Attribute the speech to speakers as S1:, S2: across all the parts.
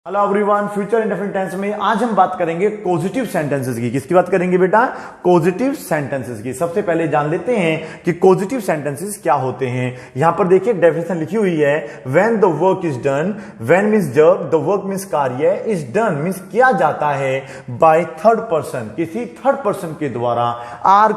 S1: Hello everyone, future indefinite tense में आज हम बात करेंगे पॉजिटिव सेंटेंसेस की। किसकी बात करेंगे बेटा? पॉजिटिव सेंटेंसेस की। सबसे पहले जान लेते हैं कि पॉजिटिव सेंटेंसेस क्या होते हैं। यहां पर देखिए डेफिनेशन लिखी हुई है, when the work is done. When means जब, द वर्क मींस कार्य, इज डन मींस किया जाता है बाय थर्ड पर्सन, किसी थर्ड पर्सन के द्वारा। आर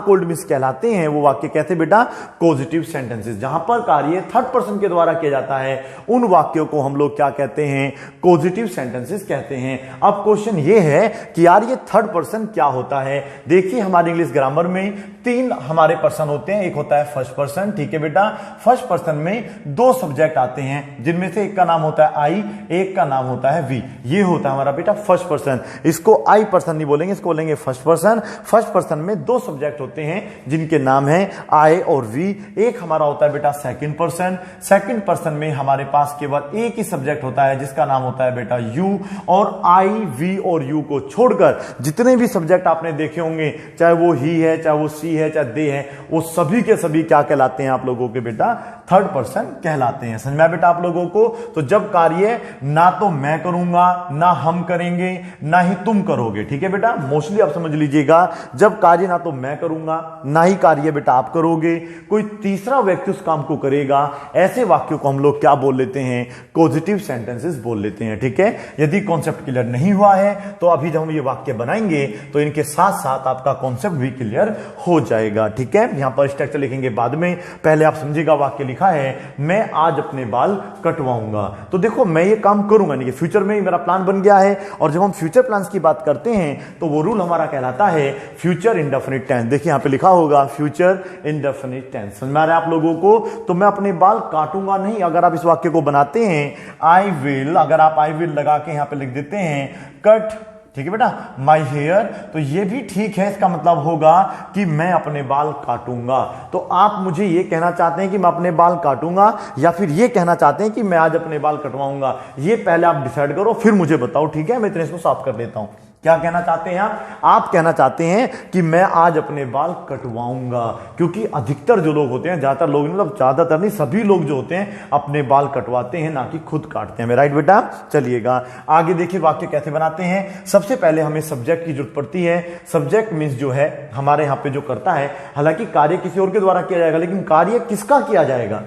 S1: कोल्ड मींस कहलाते हैं वो वाक्य कहते बेटा पॉजिटिव सेंटेंसेस। जहां पर कार्य थर्ड पर्सन के द्वारा किया जाता है उन वाक्यों को हम लोग क्या कहते हैं? पॉजिटिव सेंटेंसेस कहते हैं। अब क्वेश्चन ये है कि यार ये थर्ड पर्सन क्या होता है। देखिए हमारे इंग्लिश ग्रामर में तीन हमारे पर्सन होते हैं। एक होता है फर्स्ट पर्सन, ठीक है बेटा। फर्स्ट पर्सन में दो सब्जेक्ट आते हैं जिनमें से एक का नाम होता है आई, एक का नाम होता है वी। ये होता है हमारा बेटा फर्स्ट पर्सन। इसको आई पर्सन नहीं बोलेंगे, इसको बोलेंगे फर्स्ट पर्सन। फर्स्ट पर्सन में दो सब्जेक्ट होते हैं जिनके नाम है आई और वी। एक हमारा होता है बेटा सेकंड पर्सन। सेकंड पर्सन में हमारे पास केवल एक ही सब्जेक्ट होता है जिसका नाम होता है बेटा यू। और आई, वी और यू को छोड़कर जितने भी सब्जेक्ट आपने देखे होंगे, चाहे वो ही है, चाहे वो सी है, चाहे दे है, वो सभी के सभी क्या कहलाते हैं आप लोगों के बेटा? थर्ड पर्सन कहलाते हैं। समझ में आया बेटा आप लोगों को? तो जब कार्य ना तो मैं करूंगा, ना हम करेंगे, ना ही तुम करोगे, ठीक है बेटा। मोस्टली आप समझ लीजिएगा, जब कार्य ना तो मैं करूंगा, ना ही कार्य बेटा आप करोगे, कोई तीसरा व्यक्ति उस काम को करेगा, ऐसे वाक्यों को हम लोग क्या बोल लेते हैं? पॉजिटिव सेंटेंसेस बोल लेते हैं, ठीक है। यदि कॉन्सेप्ट क्लियर नहीं हुआ है तो अभी जब हम ये वाक्य बनाएंगे तो इनके साथ साथ आपका कॉन्सेप्ट भी क्लियर हो जाएगा, ठीक है। यहां पर स्ट्रक्चर लिखेंगे बाद में, पहले आप समझिएगा वाक्य लिखा है, मैं आज अपने बाल कटवाऊंगा। तो देखो मैं ये काम करूंगा, नहीं फ्यूचर में मेरा प्लान बन गया है। और जब हम फ्यूचर प्लान्स की बात करते हैं तो वो रूल हमारा कहलाता है फ्यूचर इंडेफिनिट टेंस। देखिए यहां पे लिखा होगा फ्यूचर इंडेफिनिट टेंस। समझ में आ रहा है आप लोगों को? तो मैं अपने बाल काटूंगा नहीं। अगर आप इस वाक्य को बनाते हैं आई विल, अगर आप आई विल लगा के यहां पे लिख देते हैं कट, ठीक है बेटा, माई हेयर, तो ये भी ठीक है। इसका मतलब होगा कि मैं अपने बाल काटूंगा। तो आप मुझे ये कहना चाहते हैं कि मैं अपने बाल काटूंगा, या फिर ये कहना चाहते हैं कि मैं आज अपने बाल कटवाऊंगा? ये पहले आप डिसाइड करो, फिर मुझे बताओ, ठीक है। मैं इतने इसको साफ कर देता हूं। क्या कहना चाहते हैं आप? आप कहना चाहते हैं कि मैं आज अपने बाल कटवाऊंगा, क्योंकि अधिकतर जो लोग होते हैं, ज्यादातर लोग, मतलब ज्यादातर नहीं, सभी लोग जो होते हैं अपने बाल कटवाते हैं, ना कि खुद काटते हैं। राइट बेटा? चलिएगा आगे देखिए वाक्य कैसे बनाते हैं। सबसे पहले हमें सब्जेक्ट की जरूरत पड़ती है। सब्जेक्ट मींस जो है हमारे यहां पे जो करता है, हालांकि कार्य किसी और के द्वारा किया जाएगा, लेकिन कार्य किसका किया जाएगा?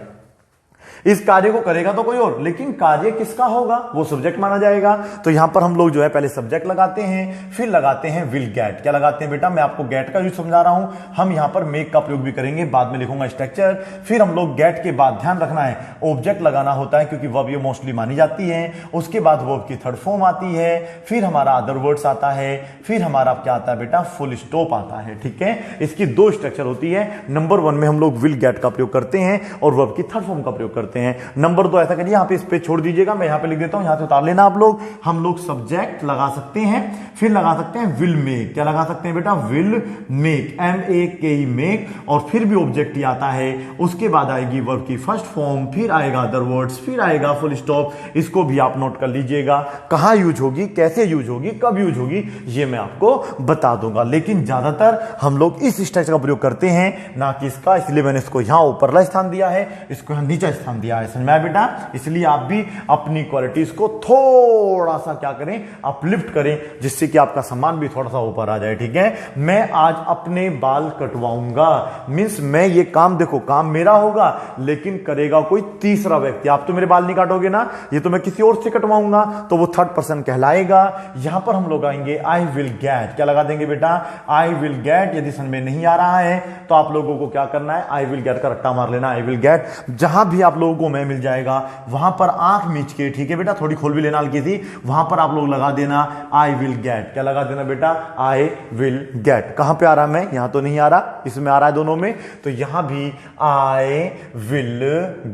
S1: इस कार्य को करेगा तो कोई और, लेकिन कार्य किसका होगा वो सब्जेक्ट माना जाएगा। तो यहां पर हम लोग जो है पहले सब्जेक्ट लगाते हैं, फिर लगाते हैं विल गेट। क्या लगाते हैं बेटा? मैं आपको गेट का यूज समझा रहा हूं। हम यहां पर मेक का प्रयोग भी करेंगे, बाद में लिखूंगा स्ट्रक्चर। फिर हम लोग गेट के बाद ध्यान रखना है ऑब्जेक्ट लगाना होता है, क्योंकि वर्ब ये मोस्टली मानी जाती है। उसके बाद वर्ब की थर्ड फॉर्म आती है, फिर हमारा अदर वर्ड्स आता है, फिर हमारा क्या आता है बेटा? फुल स्टॉप आता है, ठीक है। इसकी दो स्ट्रक्चर होती है। नंबर 1 में हम लोग विल गेट का प्रयोग करते हैं और वर्ब की थर्ड फॉर्म का प्रयोग करते हैं। नंबर 2 ऐसा करिए, यहां पे इस पे छोड़ दीजिएगा, मैं यहां पे लिख देता हूं, यहां से उतार लेना आप लोग। हम लोग सब्जेक्ट लगा सकते हैं, फिर लगा सकते हैं विल मेक। क्या लगा सकते हैं बेटा? Will make, MEAKE make. और फिर भी ऑब्जेक्ट ही आता है। उसके बाद आएगी वर्ब की फर्स्ट फॉर्म, फिर आएगा अदर वर्ड्स, फिर आएगा फुल स्टॉप। इसको भी आप नोट कर लीजिएगा, कहां यूज होगी, कैसे यूज होगी, कब यूज होगी, ये मैं आपको बता दूंगा। लेकिन ज्यादातर हम लोग इस स्ट्रक्चर का प्रयोग करते हैं, ना कि इसका। इसलिए मैंने इसको यहां ऊपरला स्थान दिया है, इसको यहां नीचा स्थान दिया है। समझ में आया बेटा? इसलिए आप भी अपनी क्वालिटीज को थोड़ा सा क्या करें? अपलिफ्ट करें, जिससे कि आपका सम्मान भी थोड़ा सा ऊपर आ जाए, ठीक है। मैं आज अपने बाल कटवाऊंगा मींस मैं ये काम, देखो काम मेरा होगा, लेकिन करेगा कोई तीसरा व्यक्ति। आप तो मेरे बाल नहीं काटोगे ना, ये तो मैं किसी और से कटवाऊंगा, तो वो थर्ड पर्सन कहलाएगा। यहां पर हम लोग आएंगे आई विल गेट। क्या लगा देंगे बेटा? I will gate. यदि समझ में नहीं आ रहा है तो आप लोगों को क्या करना है? आई विल गेट का रट्टा मार लेना। आई विल गेट, जहां भी आप लोगों को मैं मिल जाएगा वहां पर आंख मीच के, ठीक है बेटा, थोड़ी खोल भी लेना हल्की सी, वहां पर आप लोग लगा देना आई विल गेट। क्या लगा देना बेटा? I will gate. कहां पे आ रहा है? मैं यहां तो नहीं आ रहा, इसमें आ रहा है दोनों में, तो यहां भी आई विल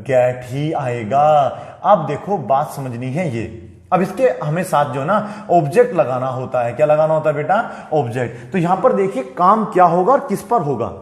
S1: गेट ही आएगा। अब देखो बात समझनी है ये। अब इसके हमें साथ जो ना ऑब्जेक्ट लगाना होता है। क्या लगाना होता है बेटा? ऑब्जेक्ट। तो यहां पर देखिए काम क्या होगा और किस पर होगा।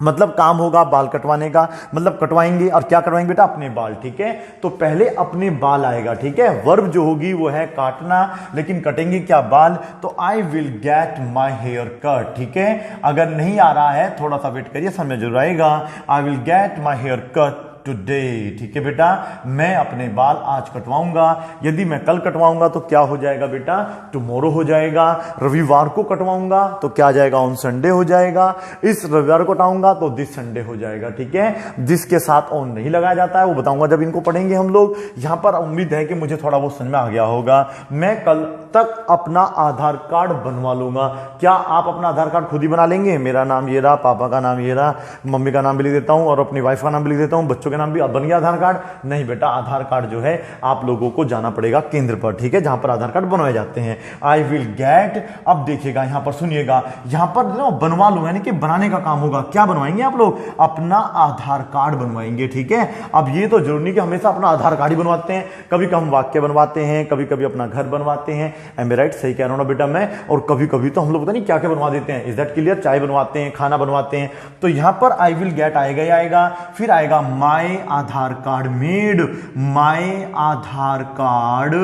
S1: मतलब काम होगा बाल कटवाने का, मतलब कटवाएंगे, और क्या कटवाएंगे बेटा? अपने बाल, ठीक है। तो पहले अपने बाल आएगा, ठीक है। वर्ब जो होगी वो है काटना, लेकिन कटेंगे क्या? बाल। तो I will get my hair cut, ठीक है। अगर नहीं आ रहा है थोड़ा सा वेट करिए, समझ में जरूर आएगा। I will get my hair cut, today. ठीक है बेटा, मैं अपने बाल आज कटवाऊंगा। यदि मैं कल कटवाऊंगा तो क्या हो जाएगा बेटा, टुमारो हो जाएगा। रविवार को कटवाऊंगा तो क्या आ जाएगा, ऑन संडे हो जाएगा। इस रविवार को कटवाऊंगा तो दिस संडे हो जाएगा। ठीक है, दिस के साथ ऑन नहीं लगाया जाता है, वो बताऊंगा जब इनको पढ़ेंगे हम लोग। यहां पर उम्मीद है कि मुझे थोड़ा बहुत समझ में आ गया होगा। मैं कल तक अपना आधार कार्ड बनवा लूंगा। क्या आप अपना आधार कार्ड खुद ही बना लेंगे? मेरा नाम ये रहा, पापा का नाम ये रहा, मम्मी का नाम भी लिख देता हूं और अपनी वाइफ का नाम भी लिख देता हूं, बच्चों के नाम भी। अब बन गया आधार कार्ड? नहीं बेटा, आधार कार्ड जो है आप लोगों को जाना पड़ेगा केंद्र पर, ठीक है, जहां पर आधार कार्ड बनवाए जाते हैं। आई विल गेट, अब देखिएगा यहां पर, सुनिएगा, यहां पर बनवा लूंगा यानी कि बनाने का काम होगा। क्या बनवाएंगे आप लोग? अपना आधार कार्ड बनवाएंगे। ठीक है, अब ये तो जरूरी नहीं कि हमेशा अपना आधार कार्ड ही बनवाते हैं, कभी कभी हम वाक्य बनवाते हैं, कभी कभी अपना घर बनवाते हैं। एम आई राइट? सही कह रहा हूं ना बेटा मैं? और कभी कभी तो हम लोग पता नहीं क्या क्या बनवा देते हैं। Is that clear? चाय बनवाते हैं, खाना बनवाते हैं। तो यहां पर आई विल गेट आएगा ही आएगा, फिर आएगा माई आधार कार्ड मेड, माई आधार कार्ड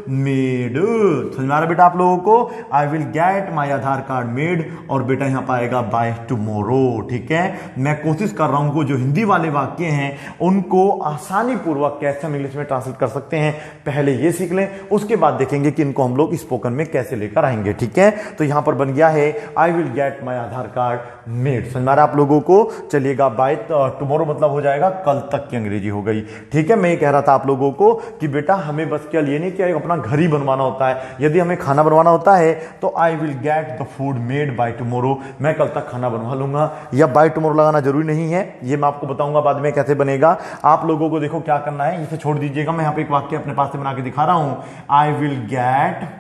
S1: मेड। समझ में आ रहा बेटा आप लोगों को? आई will get my Aadhaar card made, और बेटा यहां पर आएगा बाय टुमारो। ठीक है, मैं कोशिश कर रहा हूं कि जो हिंदी वाले वाक्य हैं उनको आसानी पूर्वक कैसे हम इंग्लिश में ट्रांसलेट कर सकते हैं, पहले ये सीख लें, उसके बाद देखेंगे कि इनको हम लोग स्पोकन में कैसे लेकर आएंगे। ठीक है, तो यहां पर बन गया है I will get my Aadhaar card made. समझ में आ रहा आप लोगों को? चलिएगा, बाय टुमारो मतलब हो जाएगा कल तक की अंग्रेजी हो गई। ठीक है, मैं ये कह रहा था आप लोगों को कि बेटा हमें बस क्या ये नहीं कि अपना घर ही बनवाना होता है। यदि हमें खाना बनवाना होता है तो I will get the food made by tomorrow, मैं कल तक खाना बनवा लूंगा। या बाय टुमारो लगाना जरूरी नहीं है, ये मैं आपको बताऊंगा बाद में कैसे बनेगा। आप लोगों को देखो क्या करना है, इसे छोड़ दीजिएगा, मैं यहां पे एक वाक्य अपने पास से बना के दिखा रहा हूं। आई विल गेट,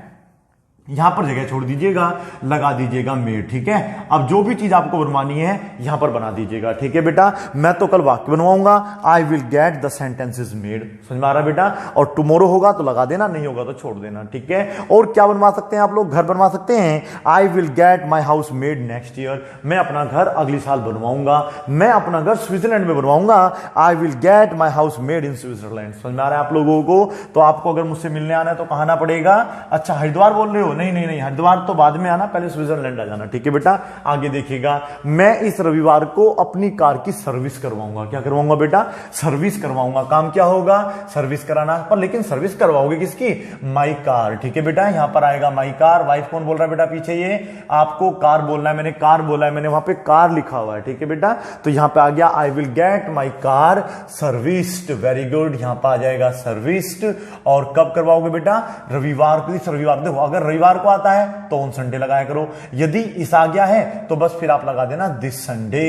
S1: यहां पर जगह छोड़ दीजिएगा, लगा दीजिएगा मेड। ठीक है, अब जो भी चीज आपको बनवानी है यहां पर बना दीजिएगा। ठीक है बेटा, मैं तो कल वाक्य बनवाऊंगा, I will get the sentences made. समझ में आ रहा बेटा? और टुमारो होगा तो लगा देना, नहीं होगा तो छोड़ देना। ठीक है, और क्या बनवा सकते हैं आप लोग? घर बनवा सकते हैं। आई will get my house made next year, मैं अपना घर अगली साल बनवाऊंगा। मैं अपना घर स्विट्जरलैंड में बनवाऊंगा। I will get my house made in Switzerland. समझ में आ रहा है आप लोगों को? तो आपको अगर मुझसे मिलने आना है तो कहां आना पड़ेगा? अच्छा, हरिद्वार बोल रहे हो? नहीं नहीं नहीं, हरिद्वार तो बाद में आना, पहले स्विट्जरलैंड आ जाना। ठीक है बेटा, आगे देखिएगा, मैं इस रविवार को अपनी कार की सर्विस करवाऊंगा। क्या करवाऊंगा बेटा? सर्विस करवाऊंगा। काम क्या होगा? सर्विस कराना। पर लेकिन सर्विस करवाओगे किसकी? My car. ठीक है बेटा, यहां पर आएगा माई कार। वाइफ कौन बोल रहा है बेटा पीछे? ये आपको कार बोलना है, मैंने कार बोला है, मैंने वहां पे कार लिखा हुआ है। ठीक है बेटा, तो यहां पे आ गया आई will get my car serviced. Very good, यहां पर आ जाएगा सर्विस्ड। और कब करवाओगे बेटा? रविवार को। इस रविवार, देखो अगर रविवार को आता है तो ऑन संडे लगाया करो। यदि इस आ गया है तो बस फिर आप लगा देना दिस संडे।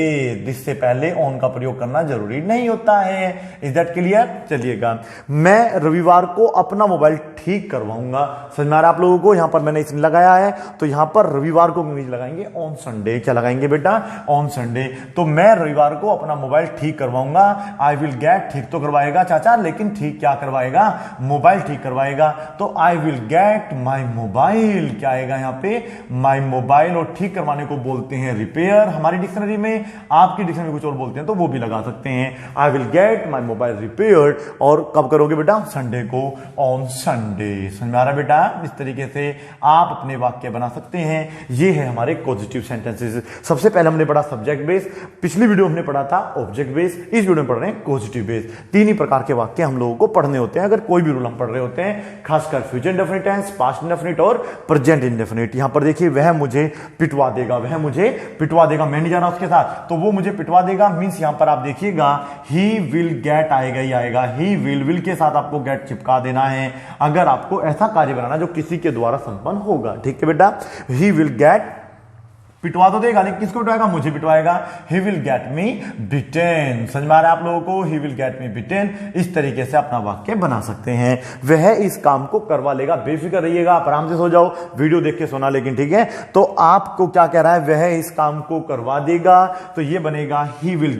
S1: दिस से पहले ऑन का प्रयोग करना जरूरी नहीं होता है। Is that clear? चलिएगा, मैं रविवार को अपना मोबाइल ठीक करवाऊंगा। समझ में आ रहा आप लोगों को? यहां पर मैंने इसने लगाया है, तो यहां पर रविवार को इंग्लिश लगाएंगे ऑन संडे। क्या लगाएंगे बेटा? On Sunday. तो मैं रविवार को अपना मोबाइल ठीक करवाऊंगा। आई विल गेट, ठीक तो करवाएगा चाचा, लेकिन ठीक क्या करवाएगा? मोबाइल ठीक करवाएगा। तो I will get my mobile, क्या आएगा यहां पे? My mobile. और ठीक करवाने को बोलते हैं रिपेयर हमारी डिक्शनरी में, आपकी डिक्शनरी में कुछ और बोलते हैं तो वो भी लगा सकते हैं। आई will get my mobile repaired. और कब करोगे बेटा? संडे को, ऑन संडे। समझ में आ रहा बेटा? इस तरीके से आप अपने वाक्य बना सकते हैं। ये है हमारे पॉजिटिव सेंटेंसेस। सबसे पहले हमने पढ़ा सब्जेक्ट बेस, पिछली वीडियो हमने पढ़ा था ऑब्जेक्ट बेस, इस वीडियो में पढ़ रहे हैं पॉजिटिव बेस। तीन ही प्रकार के वाक्य हम लोगों को पढ़ने होते हैं अगर कोई भी रूल हम पढ़ रहे होते हैं, खासकर future indefinite tense, past indefinite और प्रेजेंट इंडेफिनिट। यहां पर देखिए, वह मुझे पिटवा देगा, वह मुझे पिटवा देगा, मैं नहीं जा रहा उसके साथ तो वो मुझे पिटवा देगा। मींस यहां पर आप देखिएगा ही विल गेट आएगा ही आएगा। ही विल के साथ आपको गेट चिपका देना है अगर आपको ऐसा कार्य बनाना जो किसी के द्वारा संपन्न होगा। ठीक है बेटा, ही विल गेट, पिटवा तो देगा लेकिन किसको पिटवाएगा? मुझे पिटवाएगा। ही विल गेट मी बिटेन। समझ में आ रहा है आप लोगों को? ही विल गेट मी बिटेन। इस तरीके से अपना वाक्य बना सकते हैं। वह इस काम को करवा लेगा। बेफिक्र रहिएगा, आप आराम से सो जाओ, वीडियो देख के सोना। लेकिन ठीक है, तो आपको क्या कह रहा है? वह इस काम को करवा देगा। तो ये बनेगा he will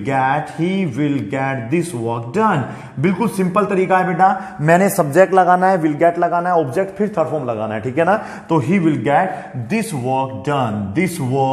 S1: get this work done. बिल्कुल सिंपल तरीका है बेटा। मैंने सब्जेक्ट लगाना है, विल गेट लगाना है, ऑब्जेक्ट फिर थर्ड फॉर्म लगाना है। ठीक है ना? तो he will get this work done. This work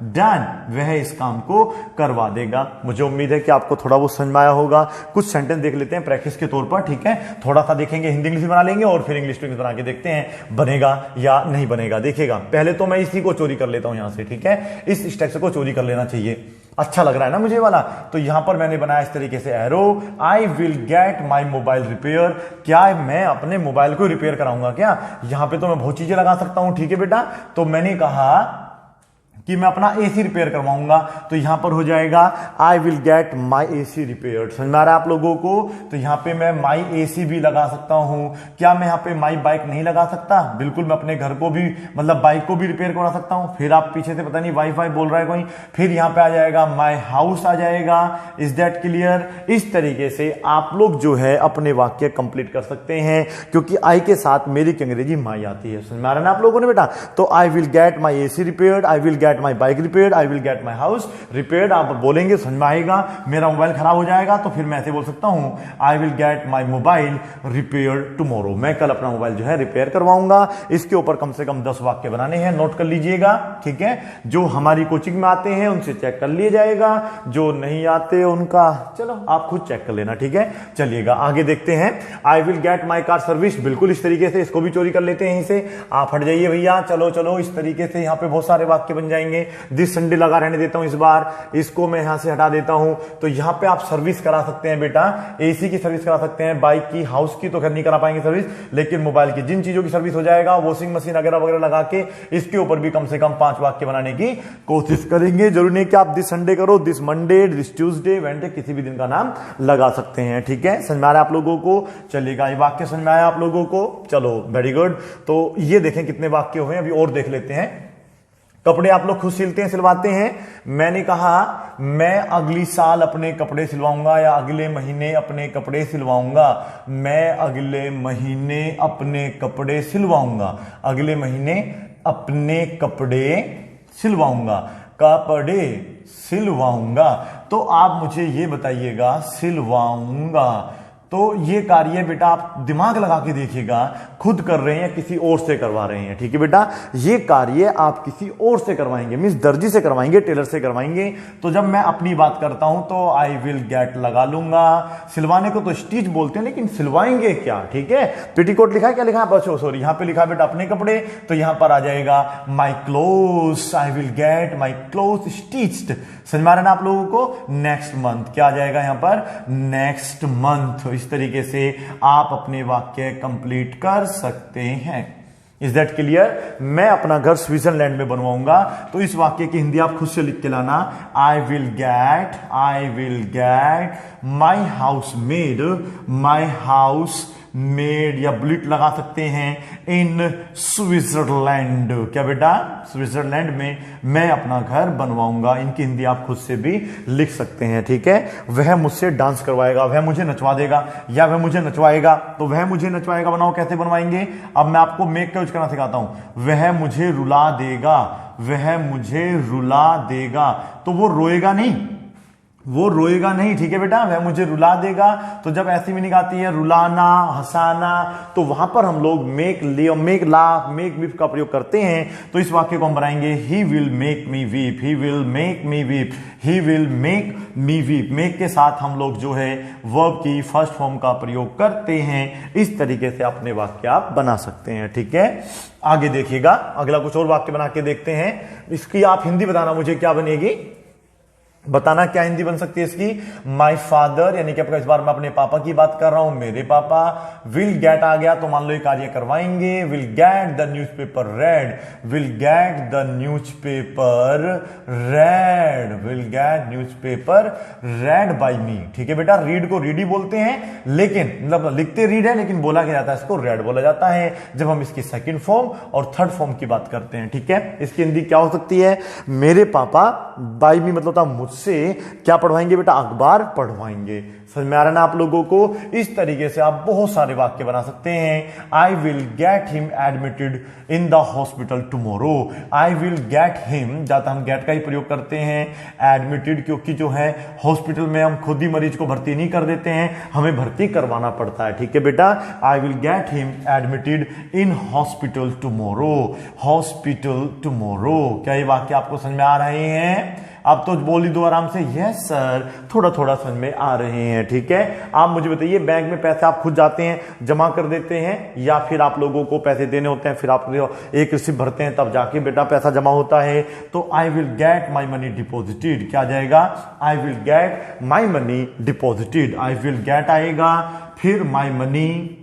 S1: done, वह इस काम को करवा देगा। मुझे उम्मीद है कि आपको थोड़ा बहुत समझ में आया होगा। कुछ सेंटेंस देख लेते हैं प्रैक्टिस के तौर पर। ठीक है, थोड़ा सा देखेंगे, हिंदी इंग्लिश बना लेंगे और फिर इंग्लिश टू इंग्लिश बना के देखते हैं बनेगा या नहीं बनेगा। देखिएगा, पहले तो मैं इसी को चोरी कर लेता हूं यहां से। ठीक है, इस स्ट्रक्चर को चोरी कर लेना चाहिए। अच्छा लग रहा है ना मुझे वाला। तो यहां पर मैंने बनाया इस तरीके से arrow, I will get my mobile repair. क्या मैं अपने मोबाइल को रिपेयर कराऊंगा क्या? यहां पे तो मैं बहुत चीजें लगा सकता हूं, ठीक है बेटा। तो मैंने कहा कि मैं अपना एसी रिपेयर करवाऊंगा, तो यहां पर हो जाएगा आई will get my AC repair. समझ में आ रहा है आप लोगों को? तो यहां पे मैं माई एसी भी लगा सकता हूं। क्या मैं यहां पे माई बाइक नहीं लगा सकता? बिल्कुल, मैं अपने घर को भी मतलब बाइक को भी रिपेयर करवा सकता हूं। फिर आप पीछे से पता नहीं वाईफाई बोल रहा है कोई, फिर यहां पे आ जाएगा माई हाउस आ जाएगा। Is that clear? इस तरीके से आप लोग जो है अपने वाक्य कंप्लीट कर सकते हैं, क्योंकि आई के साथ मेरी की अंग्रेजी माई आती है। समझ में आ रहा है ना आप लोगों ने बेटा? तो I will get my AC repaired, I will get my bike repaired, I will get my house repaired. आप बोलेंगे समझ में आएगा। मेरा मोबाइल खराब हो जाएगा तो फिर मैं ऐसे बोल सकता हूं आई will get my mobile repaired tomorrow. मैं कल अपना मोबाइल जो है रिपेयर करवाऊंगा। इसके ऊपर कम से कम 10 वाक्य बनाने हैं, नोट कर लीजिएगा, ठीक है। जो हमारी कोचिंग में आते हैं उनसे चेक कर लिया जाएगा, जो नहीं आते उनका चलो आप खुद चेक कर लेना, ठीक है। चलिएगा आगे देखते हैं। आई will get my car service, बिल्कुल इस तरीके से, इसको भी चोरी कर लेते हैं यहीं से। आप हट जाइए भैया, चलो चलो, इस तरीके से यहां पे बहुत सारे वाक्य बन जाएंगे। दिस संडे लगा रहने देता हूं इस बार, इसको मैं यहां से हटा देता हूं। तो यहां पे आप सर्विस करा सकते हैं बेटा, एसी की सर्विस करा सकते हैं, बाइक की, हाउस की तो खैर नहीं करा पाएंगे सर्विस, लेकिन मोबाइल की जिन चीजों की सर्विस हो जाएगा, वॉशिंग मशीन वगैरह वगैरह लगा के इसके ऊपर भी कम से कम 5 वाक्य बनाने की कोशिश करेंगे। जरूरी नहीं कि आप दिस संडे करो, this Monday, this Tuesday, Wednesday, किसी भी दिन का नाम लगा सकते हैं, ठीक है। समझ में आ रहा है आप लोगों को? चलिएगा, ये वाक्य समझ में आया आप लोगों को? चलो वेरी गुड। तो ये देखें कितने वाक्य हुए, अभी और देख लेते हैं। कपड़े आप लोग खुद सिलते हैं, सिलवाते हैं? मैंने कहा मैं अगली साल अपने कपड़े सिलवाऊंगा, या अगले महीने अपने कपड़े सिलवाऊंगा। मैं अगले महीने अपने कपड़े सिलवाऊंगा, अगले महीने अपने कपड़े सिलवाऊंगा, कपड़े सिलवाऊंगा। तो आप मुझे ये बताइएगा, सिलवाऊंगा, तो ये कार्य बेटा आप दिमाग लगा के देखिएगा, खुद कर रहे हैं या किसी और से करवा रहे हैं, ठीक है बेटा। ये कार्य आप किसी और से करवाएंगे, मींस दर्जी से करवाएंगे, टेलर से करवाएंगे। तो जब मैं अपनी बात करता हूं तो आई विल गेट लगा लूंगा। सिलवाने को तो स्टिच बोलते हैं, लेकिन सिलवाएंगे क्या, ठीक है। पेटीकोट लिखा है, क्या लिखा है? सॉरी, यहां पे लिखा है बेटा अपने कपड़े, तो यहां पर आ जाएगा my clothes, I will get my clothes stitched. समझ में आ रहा है ना आप लोगों को? नेक्स्ट मंथ, क्या आ जाएगा यहां पर? Next month. इस तरीके से आप अपने वाक्य कंप्लीट कर सकते हैं। Is that clear? मैं अपना घर स्विट्जरलैंड में बनवाऊंगा, तो इस वाक्य की हिंदी आप खुद से लिख के लाना। आई will get my house made, my house made, या बुलेट लगा सकते हैं, इन स्विट्जरलैंड। क्या बेटा? स्विट्जरलैंड में मैं अपना घर बनवाऊंगा। इनकी हिंदी आप खुद से भी लिख सकते हैं, ठीक है। वह मुझसे डांस करवाएगा, वह मुझे नचवा देगा, या वह मुझे नचवाएगा। तो वह मुझे नचवाएगा बनाओ, कैसे बनवाएंगे? अब मैं आपको मेक का यूज करना सिखाता हूं। वह मुझे रुला देगा, वह मुझे रुला देगा, तो वो रोएगा नहीं, वो रोएगा नहीं, ठीक है बेटा। वह मुझे रुला देगा, तो जब ऐसी मीनिंग आती है रुलाना, हंसाना, तो वहां पर हम लोग मेक लाफ, मेक वीप का प्रयोग करते हैं। तो इस वाक्य को हम बनाएंगे he will make me weep, he will make me weep, he will make me weep. Make के साथ हम लोग जो है वर्ब की फर्स्ट फॉर्म का प्रयोग करते हैं। इस तरीके से अपने वाक्य आप बना सकते हैं, ठीक है। आगे देखिएगा, अगला कुछ और वाक्य बना के देखते हैं। इसकी आप हिंदी बताना मुझे, क्या बनेगी बताना, क्या हिंदी बन सकती है इसकी? माई फादर, यानी कि आपका इस बार मैं अपने पापा की बात कर रहा हूं, मेरे पापा। विल गेट आ गया तो मान लो ये कार्य करवाएंगे। Will get the newspaper read, will get the newspaper read, will get newspaper read by me, ठीक है बेटा। रीड को रीड ही बोलते हैं, लेकिन मतलब लिखते रीड है, लेकिन बोला क्या जाता है, इसको रेड बोला जाता है जब हम इसकी सेकंड फॉर्म और थर्ड फॉर्म की बात करते हैं, ठीक है। इसकी हिंदी क्या हो सकती है? मेरे पापा, बाय मी मतलब था मुझसे, क्या पढ़वाएंगे बेटा? अखबार पढ़वाएंगे। समझ में आ रहा है ना आप लोगों को? इस तरीके से आप बहुत सारे वाक्य बना सकते हैं। आई will get him admitted in the hospital tomorrow, I will get him, ज्यादा हम गेट का ही प्रयोग करते हैं, एडमिटेड क्योंकि जो है हॉस्पिटल में हम खुद ही मरीज को भर्ती नहीं कर देते हैं, हमें भर्ती करवाना पड़ता है, ठीक है बेटा। I will get him admitted in hospital tomorrow, hospital tomorrow. क्या ये वाक्य आपको समझ में आ रहे हैं? अब तो बोल ही दो आराम से, यस सर, थोड़ा थोड़ा समझ में आ रहे हैं। ठीक है, आप मुझे बताइए, बैंक में पैसे आप खुद जाते हैं जमा कर देते हैं, या फिर आप लोगों को पैसे देने होते हैं, फिर आप एक रिसिप्ट भरते हैं तब जाके बेटा पैसा जमा होता है? तो I will get my money deposited, क्या जाएगा? आई will get my money deposited. I will gate आएगा, फिर माई मनी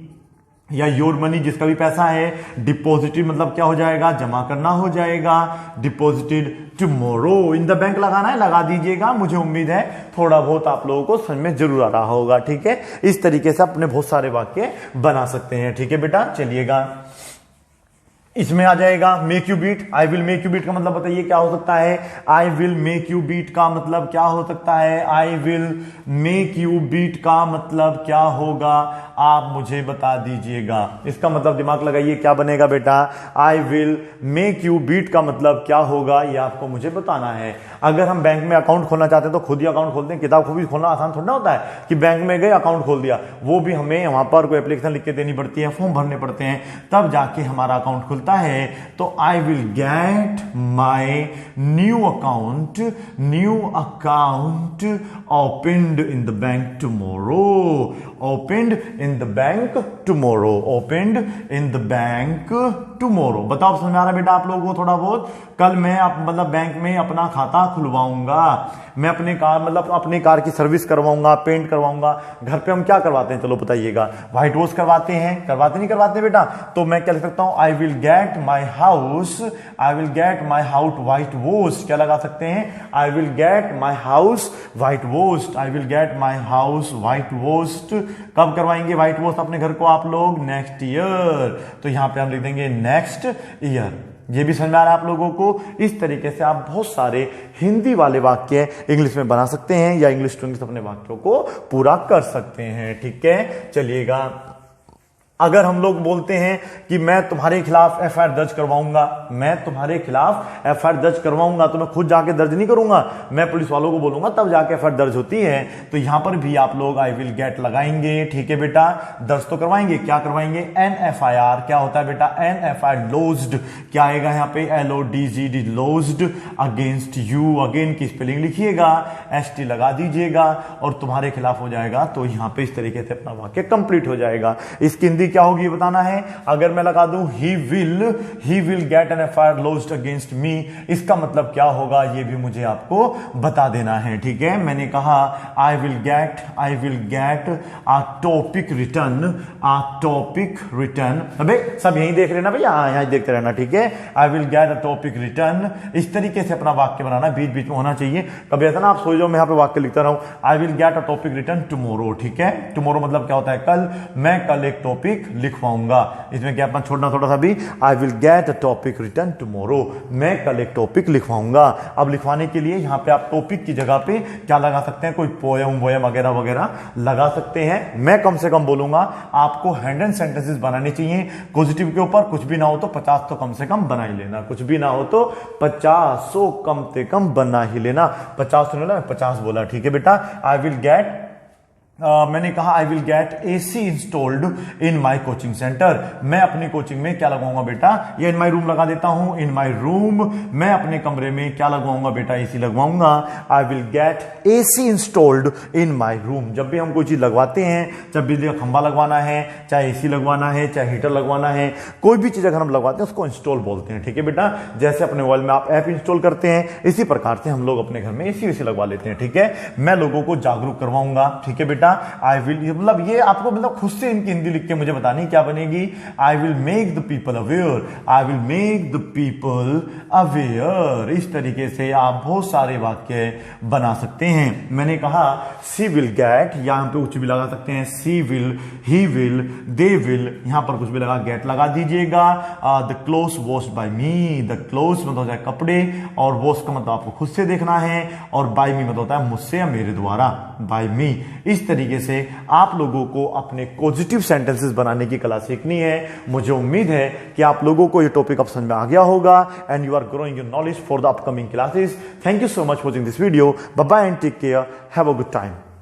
S1: या योर मनी, जिसका भी पैसा है, डिपॉजिटेड मतलब क्या हो जाएगा? जमा करना हो जाएगा। Deposited tomorrow in the bank लगाना है, लगा दीजिएगा। मुझे उम्मीद है थोड़ा बहुत आप लोगों को समझ में जरूर आ रहा होगा। ठीक है, इस तरीके से अपने बहुत सारे वाक्य बना सकते हैं। ठीक है बेटा, चलिएगा, इसमें आ जाएगा make you beat. I will make you beat का मतलब बताइए क्या हो सकता है? I will make you beat का मतलब क्या हो सकता है? I will make you beat का मतलब क्या होगा? आप मुझे बता दीजिएगा। इसका मतलब दिमाग लगाइए, क्या बनेगा बेटा? I will make you beat का मतलब क्या होगा, ये आपको मुझे बताना है। अगर हम बैंक में अकाउंट खोलना चाहते हैं तो खुद ही अकाउंट खोलते हैं, किताब को भी खोलना आसान थोड़ा होता है कि बैंक में गए अकाउंट खोल दिया। वो भी हमें वहां पर कोई एप्लीकेशन लिख के देनी पड़ती है, फॉर्म भरने पड़ते हैं, तब जाके हमारा अकाउंट खुलता है। तो I will get my new account opened in the bank tomorrow. Opened in the bank tomorrow. Opened in the bank tomorrow. बताओ समझ में आ रहा है बेटा आप लोगों को थोड़ा बहुत? कल मैं मतलब बैंक में अपना खाता खुलवाऊंगा, मैं अपने कार की सर्विस करवाऊंगा, पेंट करवाऊंगा। घर पे हम क्या करवाते हैं, चलो बताइएगा? व्हाइट वॉश करवाते हैं, करवाते नहीं करवाते बेटा? तो मैं क्या लिख सकता हूं? आई will get my house white wash. क्या लगा सकते हैं? आई will get my house white wash. I will get my house white wash. कब करवाएंगे व्हाइट वॉश अपने घर को आप लोग? Next year. तो यहां पे हम लिख देंगे नेक्स्ट ईयर। ये भी समझ में आ रहा है आप लोगों को? इस तरीके से आप बहुत सारे हिंदी वाले वाक्य इंग्लिश में बना सकते हैं, या इंग्लिश टू इंग्लिश अपने वाक्यों को पूरा कर सकते हैं। ठीक है, चलिएगा, अगर हम लोग बोलते हैं कि मैं तुम्हारे खिलाफ एफआईआर दर्ज करवाऊंगा, मैं तुम्हारे खिलाफ एफआईआर दर्ज करवाऊंगा, तो मैं खुद जाके दर्ज नहीं करूंगा, मैं पुलिस वालों को बोलूंगा तब जाके एफआईआर दर्ज होती है। तो यहां पर भी आप लोग आई विल गेट लगाएंगे। ठीक है बेटा, दर्ज तो करवाएंगे, क्या करवाएंगे? An FIR. क्या होता है बेटा? An FIR lodged. क्या आएगा यहाँ पे? LODGD lodged against you. Again की स्पेलिंग लिखिएगा, ST लगा दीजिएगा और तुम्हारे खिलाफ हो जाएगा। तो यहां पे इस तरीके से अपना वाक्य कंप्लीट हो जाएगा। इसकी हिंदी क्या होगी बताना है। अगर मैं लगा दूं he will get an FIR lodged against me, इसका मतलब क्या होगा ये भी मुझे आपको बता देना है। ठीक है, मैंने कहा आई will get a topic return. अबे सब यही देख लेना भैया, यहां देखते रहना। ठीक है, I will get a topic return. इस तरीके से अपना वाक्य बनाना बीच बीच में होना चाहिए। कभी ऐसा ना आप सोच जाओ मैं यहां पे वाक्य लिखता रहूं, आई will get a topic return tomorrow. ठीक है, टुमारो मतलब क्या होता है? कल। मैं कल एक टॉपिक लिखवाऊंगा। इसमें क्या अपना छोड़ना थोड़ा सा भी, आई will get a topic return tomorrow. मैं कल एक टॉपिक लिखवाऊंगा। अब लिखवाने के लिए यहां पे आप टॉपिक की जगह पे क्या लगा सकते हैं? कोई पोयम वगैरह वगैरह लगा सकते हैं। मैं कम से कम बोलूंगा आपको 100 सेंटेंसेस बनाने चाहिए पॉजिटिव के ऊपर। कुछ भी ना हो तो 50 तो कम से कम बना ही लेना। कुछ भी ना हो तो 50 कम से कम बना ही लेना। 50 तो नहीं, 50 बोला। ठीक है बेटा, आई विल गेट मैंने कहा आई will get AC installed in my coaching centre. मैं अपनी कोचिंग में क्या लगवाऊंगा बेटा? ये इन माई रूम लगा देता हूं, इन माई रूम। मैं अपने कमरे में क्या लगवाऊंगा बेटा? AC लगवाऊंगा। I will get AC installed in my room. जब भी हम कोई चीज लगवाते हैं, चाहे बिजली का खंभा लगवाना है, चाहे AC लगवाना है, चाहे हीटर लगवाना है, कोई भी चीज अगर हम लगवाते हैं उसको इंस्टॉल बोलते हैं। ठीक है बेटा, जैसे अपने मोबाइल में आप ऐप इंस्टॉल करते हैं, इसी प्रकार से हम लोग अपने घर में AC लगवा लेते हैं। ठीक है, मैं लोगों को जागरूक करवाऊंगा। ठीक है बेटा, आई विल मतलब ये आपको मतलब खुद से इनकी हिंदी लिख के मुझे बतानी क्या बनेगी। आई will make the people aware. I will make the people aware. इस तरीके से आप बहुत सारे वाक्य बना सकते हैं। मैंने कहा सी विल गेट, यहां पे कुछ भी लगा सकते हैं। She will, he will, they will, यहां पर कुछ भी लगा गेट लगा दीजिएगा। The cloth washed by me. The cloth मतलब होता है कपड़े, और वॉश का मतलब आपको खुद से देखना है, और बाय मी मतलब होता है मुझसे या मेरे द्वारा, बाय मी। इस तरीके से आप लोगों को अपने पॉजिटिव सेंटेंसेस बनाने की कला सीखनी है। मुझे उम्मीद है कि आप लोगों को ये टॉपिक अब समझ में आ गया होगा, and you are growing your knowledge for the upcoming classes. Thank you so much for watching this video. Bye bye and take care. Have a good time.